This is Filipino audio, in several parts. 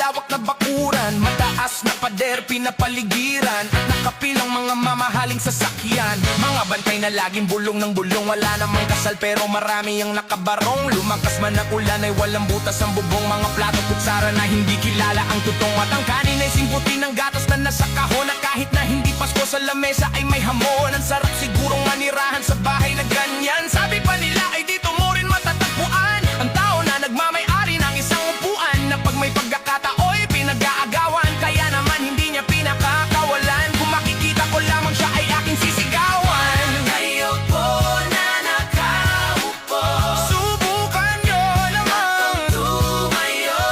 malawak na bakuran, mataas na pader, pinapaligiran at nakapilang mga mamahaling sasakyan. Mga bantay na laging bulong ng bulong, wala namang kasal pero marami ang nakabarong. Lumakas man ang ulan ay walang butas ang bubong, mga plato kutsara na hindi kilala ang tutong. At ang kanin ay singputi ng gatas na nasa kahon, na kahit na hindi Pasko sa lamesa ay may hamon. Ang sarap sigurong manirahan sa bahay na ganyan. Sabi pa nila ay dito mo rin matatagpuan ang tao na nagmamay-ari ng isang upuan, na pag may pagkakataoy pinag-aagawan, kaya naman hindi niya pinakakawalan. Kung makikita ko lamang siya ay aking sisigawan. Kayo po na nakaupo, subukan nyo namang tumayo,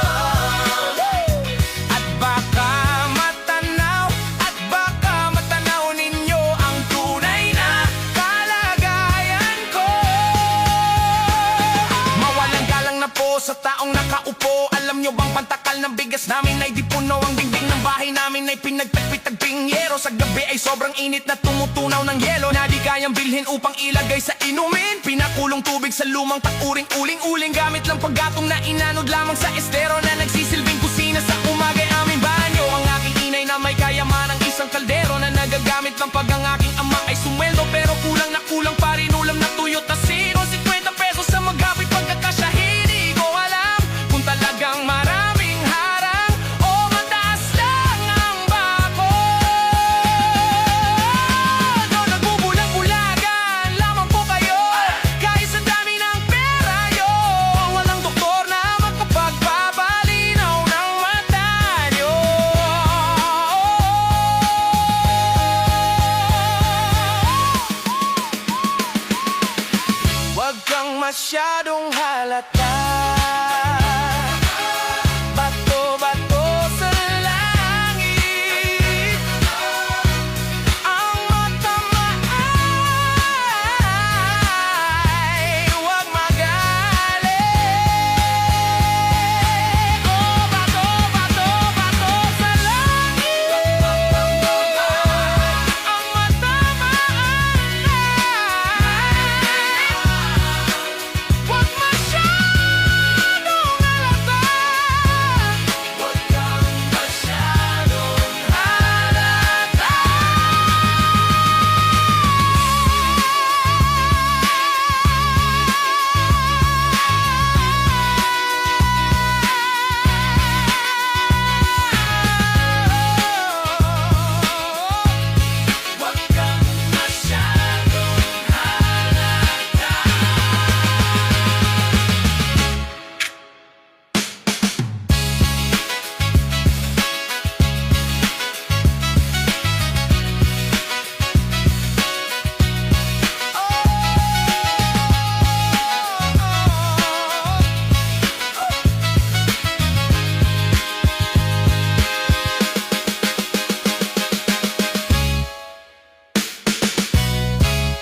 at baka matanaw ninyo ang tunay na kalagayan ko. Mawalang galang na po sa taong nakaupo. Alam nyo bang pantakal ng bigas namin ay di puno, ang dingding ng bahay namin ay pinagtagpitagping yero. Sa gabi ay sobrang init na tumutunaw ng yelo, na di kayang bilhin upang ilagay sa inumin. Pinakulong tubig sa lumang takuring uling-uling, gamit lang paggatong na inanod lamang sa estero, na nagsisilbi